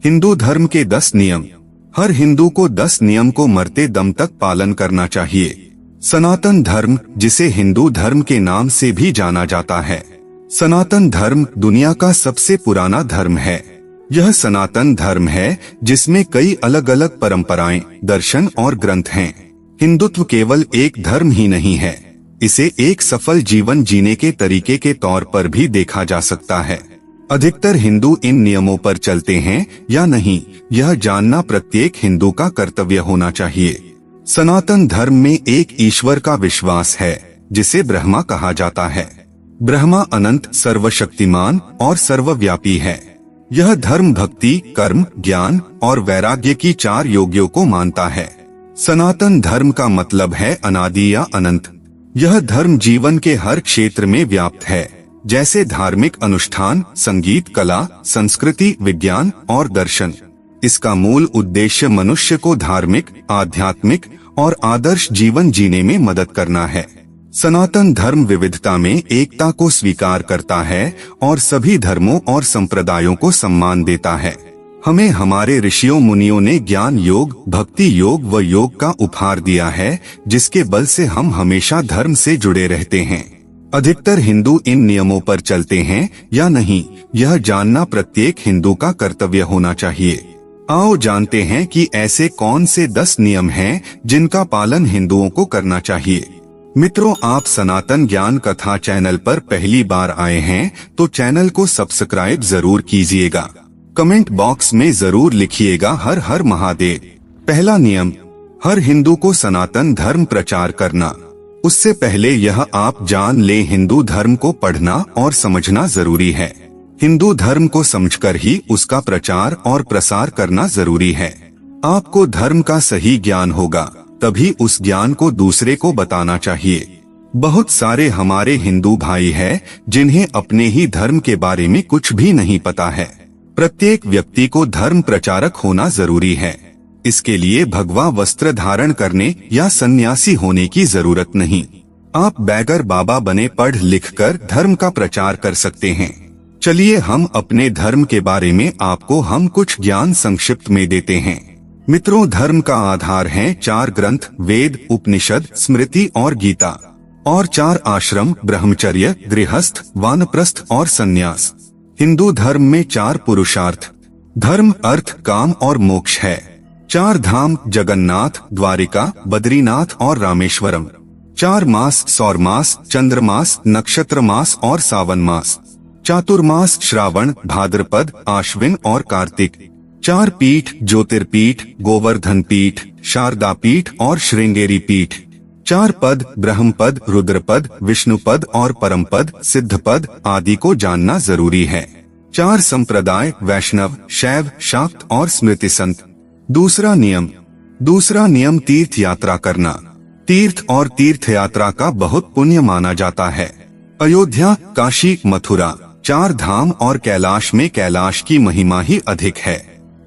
हिंदू धर्म के 10 नियम। हर हिंदू को 10 नियम को मरते दम तक पालन करना चाहिए। सनातन धर्म, जिसे हिंदू धर्म के नाम से भी जाना जाता है। सनातन धर्म दुनिया का सबसे पुराना धर्म है। यह सनातन धर्म है जिसमें कई अलग अलग परंपराएं, दर्शन और ग्रंथ हैं। हिंदुत्व केवल एक धर्म ही नहीं है, इसे एक सफल जीवन जीने के तरीके के तौर पर भी देखा जा सकता है। अधिकतर हिंदू इन नियमों पर चलते हैं या नहीं, यह जानना प्रत्येक हिंदू का कर्तव्य होना चाहिए। सनातन धर्म में एक ईश्वर का विश्वास है जिसे ब्रह्मा कहा जाता है। ब्रह्मा अनंत, सर्वशक्तिमान और सर्वव्यापी है। यह धर्म भक्ति, कर्म, ज्ञान और वैराग्य की 4 योगियों को मानता है। सनातन धर्म का मतलब है अनादि या अनंत। यह धर्म जीवन के हर क्षेत्र में व्याप्त है, जैसे धार्मिक अनुष्ठान, संगीत, कला, संस्कृति, विज्ञान और दर्शन। इसका मूल उद्देश्य मनुष्य को धार्मिक, आध्यात्मिक और आदर्श जीवन जीने में मदद करना है। सनातन धर्म विविधता में एकता को स्वीकार करता है और सभी धर्मों और संप्रदायों को सम्मान देता है। हमें हमारे ऋषियों मुनियों ने ज्ञान योग, भक्ति योग व योग का उपहार दिया है, जिसके बल से हम हमेशा धर्म से जुड़े रहते हैं। अधिकतर हिंदू इन नियमों पर चलते हैं या नहीं, यह जानना प्रत्येक हिंदू का कर्तव्य होना चाहिए। आओ जानते हैं कि ऐसे कौन से 10 नियम हैं जिनका पालन हिंदुओं को करना चाहिए। मित्रों, आप सनातन ज्ञान कथा चैनल पर पहली बार आए हैं तो चैनल को सब्सक्राइब जरूर कीजिएगा। कमेंट बॉक्स में जरूर लिखिएगा हर हर महादेव। पहला नियम, हर हिंदू को सनातन धर्म प्रचार करना। उससे पहले यह आप जान ले, हिंदू धर्म को पढ़ना और समझना जरूरी है। हिंदू धर्म को समझकर ही उसका प्रचार और प्रसार करना जरूरी है। आपको धर्म का सही ज्ञान होगा, तभी उस ज्ञान को दूसरे को बताना चाहिए। बहुत सारे हमारे हिंदू भाई हैं जिन्हें अपने ही धर्म के बारे में कुछ भी नहीं पता है। प्रत्येक व्यक्ति को धर्म प्रचारक होना जरूरी है। इसके लिए भगवा वस्त्र धारण करने या सन्यासी होने की जरूरत नहीं। आप बैगर बाबा बने पढ़ लिख कर धर्म का प्रचार कर सकते हैं। चलिए हम अपने धर्म के बारे में आपको हम कुछ ज्ञान संक्षिप्त में देते हैं। मित्रों, धर्म का आधार हैं 4 ग्रंथ, वेद, उपनिषद, स्मृति और गीता, और 4 आश्रम, ब्रह्मचर्य, गृहस्थ, वानप्रस्थ और संन्यास। हिंदू धर्म में 4 पुरुषार्थ, धर्म, अर्थ, काम और मोक्ष है। 4 धाम, जगन्नाथ, द्वारिका, बद्रीनाथ और रामेश्वरम। 4 मास, सौर मास, चंद्रमास, नक्षत्र मास और सावन मास। चातुर्मास, श्रावण, भाद्रपद, आश्विन और कार्तिक। 4 पीठ, ज्योतिर्पीठ, गोवर्धन पीठ, शारदा पीठ और श्रृंगेरी पीठ। 4 पद, ब्रह्मपद, रुद्रपद, विष्णुपद और परमपद, सिद्धपद आदि को जानना जरूरी है। 4 संप्रदाय, वैष्णव, शैव, शाक्त और स्मृति संत। दूसरा नियम तीर्थ यात्रा करना। तीर्थ और तीर्थ यात्रा का बहुत पुण्य माना जाता है। अयोध्या, काशी, मथुरा, 4 धाम और कैलाश में कैलाश की महिमा ही अधिक है।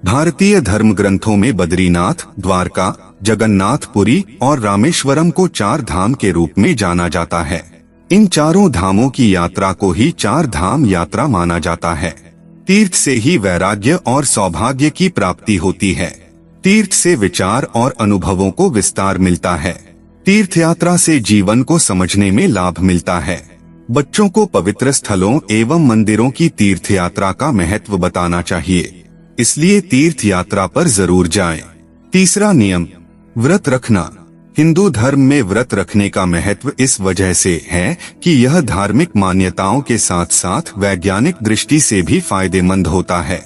भारतीय धर्म ग्रंथों में बद्रीनाथ, द्वारका, जगन्नाथपुरी और रामेश्वरम को 4 धाम के रूप में जाना जाता है। इन 4 धामों की यात्रा को ही 4 धाम यात्रा माना जाता है। तीर्थ से ही वैराग्य और सौभाग्य की प्राप्ति होती है। तीर्थ से विचार और अनुभवों को विस्तार मिलता है। तीर्थ यात्रा से जीवन को समझने में लाभ मिलता है। बच्चों को पवित्र स्थलों एवं मंदिरों की तीर्थ यात्रा का महत्व बताना चाहिए, इसलिए तीर्थ यात्रा पर जरूर जाएं। तीसरा नियम, व्रत रखना। हिंदू धर्म में व्रत रखने का महत्व इस वजह से है कि यह धार्मिक मान्यताओं के साथ साथ वैज्ञानिक दृष्टि से भी फायदेमंद होता है।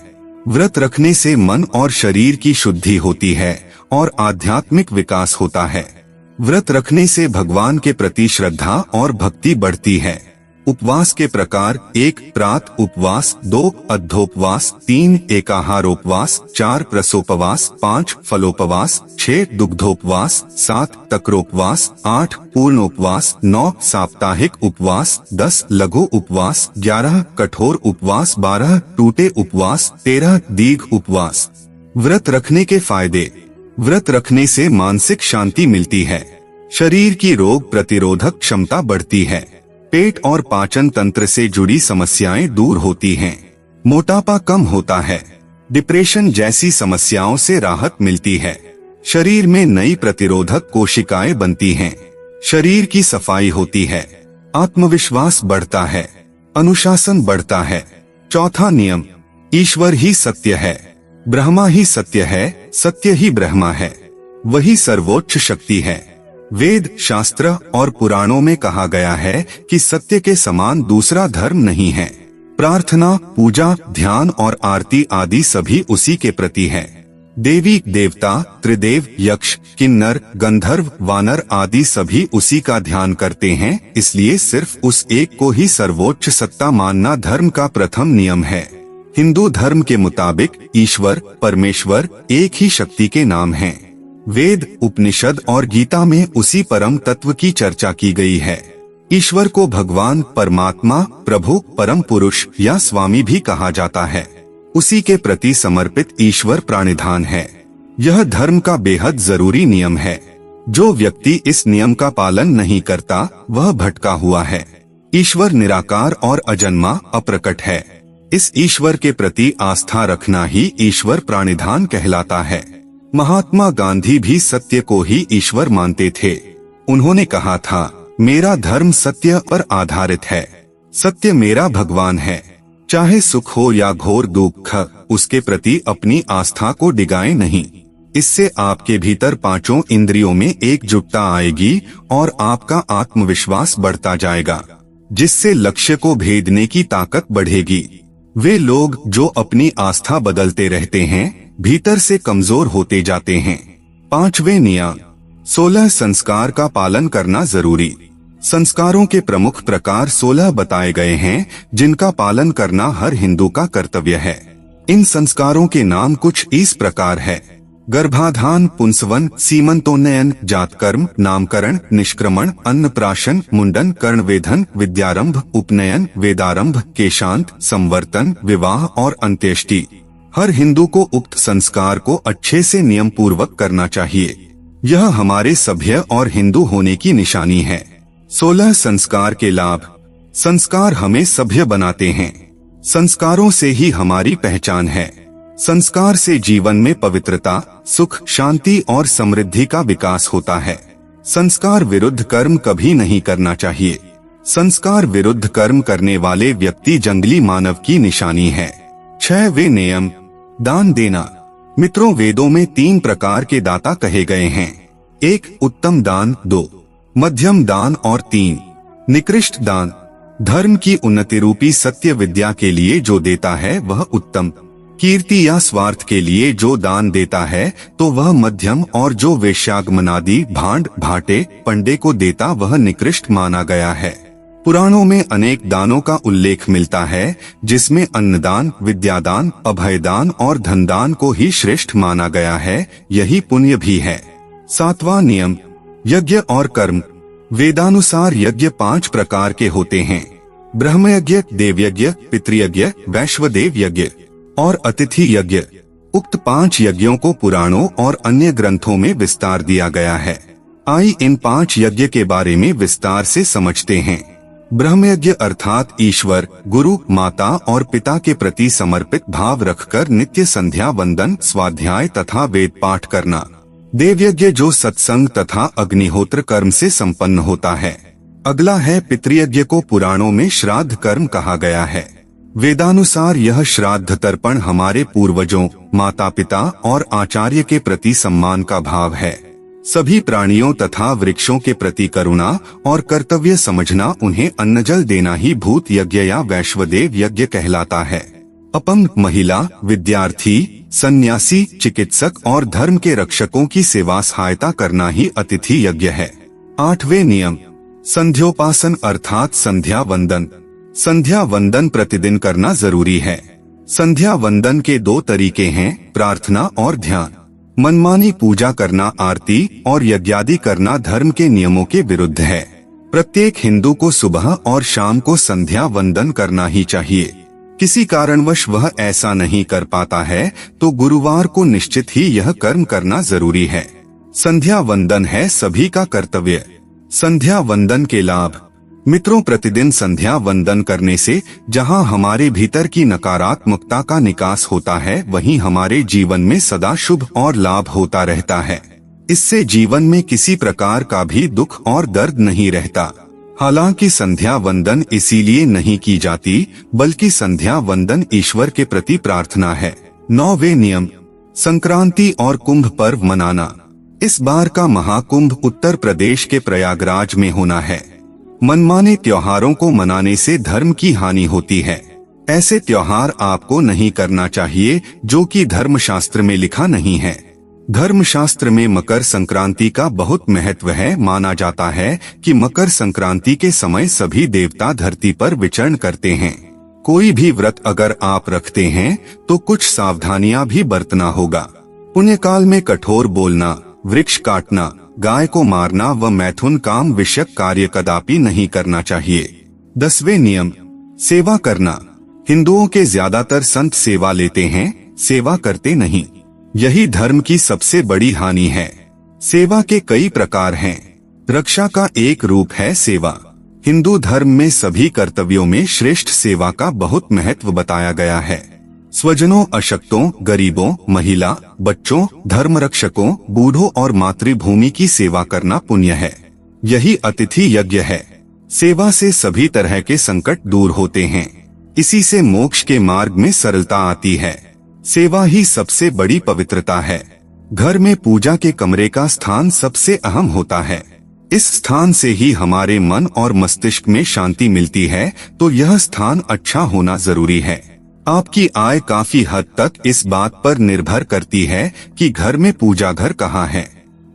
व्रत रखने से मन और शरीर की शुद्धि होती है और आध्यात्मिक विकास होता है। व्रत रखने से भगवान के प्रति श्रद्धा और भक्ति बढ़ती है। उपवास के प्रकार: 1 प्रात उपवास, 2 अद्धोपवास, 3 एकाहारोपवास, 4 प्रसोपवास, 5 फलोपवास, 6 दुग्धोपवास, 7 तक्रोपवास, 8 पूर्णोपवास, 9 साप्ताहिक उपवास, 10 लघु उपवास, 11 कठोर उपवास, 12 टूटे उपवास, 13 दीर्घ उपवास। व्रत रखने के फायदे: व्रत रखने से मानसिक शांति मिलती है, शरीर की रोग प्रतिरोधक क्षमता बढ़ती है, पेट और पाचन तंत्र से जुड़ी समस्याएं दूर होती हैं, मोटापा कम होता है, डिप्रेशन जैसी समस्याओं से राहत मिलती है। शरीर में नई प्रतिरोधक कोशिकाएं बनती हैं। शरीर की सफाई होती है। आत्मविश्वास बढ़ता है। अनुशासन बढ़ता है। चौथा नियम, ईश्वर ही सत्य है, ब्रह्मा ही सत्य है, सत्य ही ब्रह्मा है, वही सर्वोच्च शक्ति है। वेद, शास्त्र और पुराणों में कहा गया है कि सत्य के समान दूसरा धर्म नहीं है। प्रार्थना, पूजा, ध्यान और आरती आदि सभी उसी के प्रति है। देवी देवता, त्रिदेव, यक्ष, किन्नर, गंधर्व, वानर आदि सभी उसी का ध्यान करते हैं, इसलिए सिर्फ उस एक को ही सर्वोच्च सत्ता मानना धर्म का प्रथम नियम है। हिंदू धर्म के मुताबिक ईश्वर, परमेश्वर एक ही शक्ति के नाम हैं। वेद, उपनिषद और गीता में उसी परम तत्व की चर्चा की गई है। ईश्वर को भगवान, परमात्मा, प्रभु, परम पुरुष या स्वामी भी कहा जाता है। उसी के प्रति समर्पित ईश्वर प्राणिधान है। यह धर्म का बेहद जरूरी नियम है। जो व्यक्ति इस नियम का पालन नहीं करता वह भटका हुआ है। ईश्वर निराकार और अजन्मा, अप्रकट है। इस ईश्वर के प्रति आस्था रखना ही ईश्वर प्राणिधान कहलाता है। महात्मा गांधी भी सत्य को ही ईश्वर मानते थे। उन्होंने कहा था, मेरा धर्म सत्य पर आधारित है। सत्य मेरा भगवान है। चाहे सुख हो या घोर दुख, उसके प्रति अपनी आस्था को डिगाए नहीं। इससे आपके भीतर पांचों इंद्रियों में एकजुटता आएगी और आपका आत्मविश्वास बढ़ता जाएगा, जिससे लक्ष्य को भेदने की ताकत बढ़ेगी। वे लोग जो अपनी आस्था बदलते रहते हैं भीतर से कमजोर होते जाते हैं। पांचवें नियम, 16 संस्कार का पालन करना जरूरी। संस्कारों के प्रमुख प्रकार 16 बताए गए हैं, जिनका पालन करना हर हिंदू का कर्तव्य है। इन संस्कारों के नाम कुछ इस प्रकार है: गर्भाधान, पुंसवन, सीमंतोन्नयन, जातकर्म, नामकरण, निष्क्रमण, अन्नप्राशन, मुंडन, कर्णवेधन, विद्यारंभ, उपनयन, वेदारंभ, केशांत, संवर्तन, विवाह और अंत्येष्टि। हर हिंदू को उक्त संस्कार को अच्छे से नियम पूर्वक करना चाहिए। यह हमारे सभ्य और हिंदू होने की निशानी है। 16 संस्कार के लाभ। संस्कार हमें सभ्य बनाते हैं। संस्कारों से ही हमारी पहचान है। संस्कार से जीवन में पवित्रता, सुख, शांति और समृद्धि का विकास होता है। संस्कार विरुद्ध कर्म कभी नहीं करना चाहिए। संस्कार विरुद्ध कर्म करने वाले व्यक्ति जंगली मानव की निशानी है। 6वें नियम, दान देना। मित्रों, वेदों में 3 प्रकार के दाता कहे गए हैं। 1 उत्तम दान, 2 मध्यम दान और 3 निकृष्ट दान। धर्म की उन्नति रूपी सत्य विद्या के लिए जो देता है वह उत्तम, कीर्ति या स्वार्थ के लिए जो दान देता है तो वह मध्यम, और जो वेश्यागमनादि, भांड, भाटे, पंडे को देता वह निकृष्ट माना गया है। पुराणों में अनेक दानों का उल्लेख मिलता है, जिसमें अन्नदान, विद्यादान, अभयदान और धनदान को ही श्रेष्ठ माना गया है। यही पुण्य भी है। 7वां नियम, यज्ञ और कर्म। वेदानुसार यज्ञ 5 प्रकार के होते हैं: ब्रह्मयज्ञ, देवयज्ञ, पितृयज्ञ, वैश्वदेव यज्ञ और अतिथि यज्ञ। उक्त 5 यज्ञों को पुराणों और अन्य ग्रंथों में विस्तार दिया गया है। आइए इन 5 यज्ञ के बारे में विस्तार से समझते हैं। ब्रह्मयज्ञ अर्थात ईश्वर, गुरु, माता और पिता के प्रति समर्पित भाव रखकर नित्य संध्या वंदन, स्वाध्याय तथा वेद पाठ करना। देवयज्ञ जो सत्संग तथा अग्निहोत्र कर्म से संपन्न होता है। अगला है पितृयज्ञ, को पुराणों में श्राद्ध कर्म कहा गया है। वेदानुसार यह श्राद्ध तर्पण हमारे पूर्वजों, माता पिता और आचार्य के प्रति सम्मान का भाव है। सभी प्राणियों तथा वृक्षों के प्रति करुणा और कर्तव्य समझना उन्हें अन्नजल देना ही भूत यज्ञ या वैश्वदेव यज्ञ कहलाता है। अपंग, महिला, विद्यार्थी, सन्यासी, चिकित्सक और धर्म के रक्षकों की सेवा सहायता करना ही अतिथि यज्ञ है। 8वें नियम, संध्योपासन अर्थात संध्या वंदन। संध्या वंदन प्रतिदिन करना जरूरी है। संध्या वंदन के 2 तरीके हैं, प्रार्थना और ध्यान। मनमानी पूजा करना, आरती और यज्ञादि करना धर्म के नियमों के विरुद्ध है। प्रत्येक हिंदू को सुबह और शाम को संध्या वंदन करना ही चाहिए। किसी कारणवश वह ऐसा नहीं कर पाता है तो गुरुवार को निश्चित ही यह कर्म करना जरूरी है। संध्या वंदन है सभी का कर्तव्य। संध्या वंदन के लाभ। मित्रों, प्रतिदिन संध्या वंदन करने से जहां हमारे भीतर की नकारात्मकता का निकास होता है, वहीं हमारे जीवन में सदा शुभ और लाभ होता रहता है। इससे जीवन में किसी प्रकार का भी दुख और दर्द नहीं रहता। हालांकि संध्या वंदन इसीलिए नहीं की जाती, बल्कि संध्या वंदन ईश्वर के प्रति प्रार्थना है। 9वें नियम, संक्रांति और कुंभ पर्व मनाना। इस बार का महाकुंभ उत्तर प्रदेश के प्रयागराज में होना है। मनमाने त्योहारों को मनाने से धर्म की हानि होती है। ऐसे त्योहार आपको नहीं करना चाहिए जो कि धर्मशास्त्र में लिखा नहीं है। धर्मशास्त्र में मकर संक्रांति का बहुत महत्व है। माना जाता है कि मकर संक्रांति के समय सभी देवता धरती पर विचरण करते हैं। कोई भी व्रत अगर आप रखते हैं तो कुछ सावधानियां भी बरतना होगा। पुण्यकाल में कठोर बोलना, वृक्ष काटना, गाय को मारना व मैथुन काम विषयक कार्य कदापि नहीं करना चाहिए। 10वें नियम, सेवा करना। हिंदुओं के ज्यादातर संत सेवा लेते हैं, सेवा करते नहीं। यही धर्म की सबसे बड़ी हानि है। सेवा के कई प्रकार हैं। रक्षा का एक रूप है सेवा। हिंदू धर्म में सभी कर्तव्यों में श्रेष्ठ सेवा का बहुत महत्व बताया गया है। स्वजनों, अशक्तों, गरीबों, महिला, बच्चों, धर्मरक्षकों, बूढ़ों और मातृभूमि की सेवा करना पुण्य है। यही अतिथि यज्ञ है। सेवा से सभी तरह के संकट दूर होते हैं। इसी से मोक्ष के मार्ग में सरलता आती है। सेवा ही सबसे बड़ी पवित्रता है। घर में पूजा के कमरे का स्थान सबसे अहम होता है। इस स्थान से ही हमारे मन और मस्तिष्क में शांति मिलती है, तो यह स्थान अच्छा होना जरूरी है। आपकी आय काफी हद तक इस बात पर निर्भर करती है कि घर में पूजा घर कहाँ है।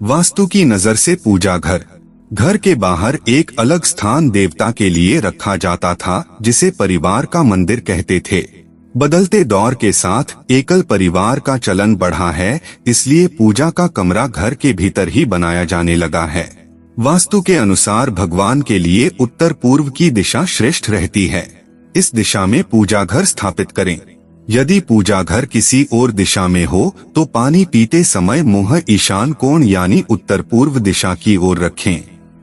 वास्तु की नजर से पूजा घर के बाहर एक अलग स्थान देवता के लिए रखा जाता था, जिसे परिवार का मंदिर कहते थे। बदलते दौर के साथ एकल परिवार का चलन बढ़ा है, इसलिए पूजा का कमरा घर के भीतर ही बनाया जाने लगा है। वास्तु के अनुसार भगवान के लिए उत्तर पूर्व की दिशा श्रेष्ठ रहती है। इस दिशा में पूजा घर स्थापित करें। यदि पूजा घर किसी और दिशा में हो तो पानी पीते समय मुंह ईशान कोण यानी उत्तर पूर्व दिशा की ओर रखें।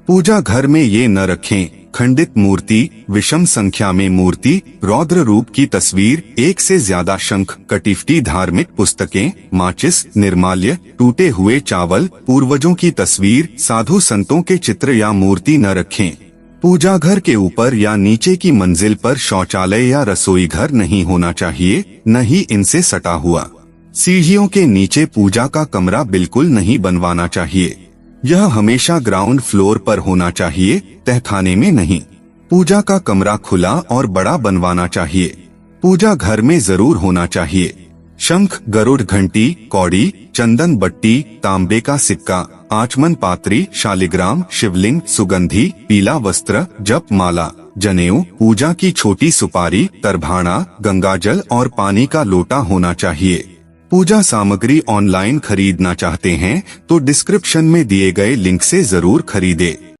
पूजा घर में ये न रखें खंडित मूर्ति, विषम संख्या में मूर्ति, रौद्र रूप की तस्वीर, एक से ज्यादा शंख, कटिफटी, धार्मिक पुस्तकें, माचिस, निर्माल्य, टूटे हुए चावल, पूर्वजों की तस्वीर, साधु संतों के चित्र या मूर्ति न रखें। पूजा घर के ऊपर या नीचे की मंजिल पर शौचालय या रसोई घर नहीं होना चाहिए, न ही इनसे सटा हुआ। सीढ़ियों के नीचे पूजा का कमरा बिल्कुल नहीं बनवाना चाहिए। यह हमेशा ग्राउंड फ्लोर पर होना चाहिए, तहखाने में नहीं। पूजा का कमरा खुला और बड़ा बनवाना चाहिए। पूजा घर में जरूर होना चाहिए शंख, गरुड़ घंटी, कौड़ी, चंदन बट्टी, तांबे का सिक्का, आचमन पात्री, शालिग्राम, शिवलिंग, सुगंधी, पीला वस्त्र, जप माला, जनेऊ, पूजा की छोटी सुपारी, तरभाना, गंगाजल और पानी का लोटा होना चाहिए। पूजा सामग्री ऑनलाइन खरीदना चाहते हैं तो डिस्क्रिप्शन में दिए गए लिंक से जरूर खरीदें।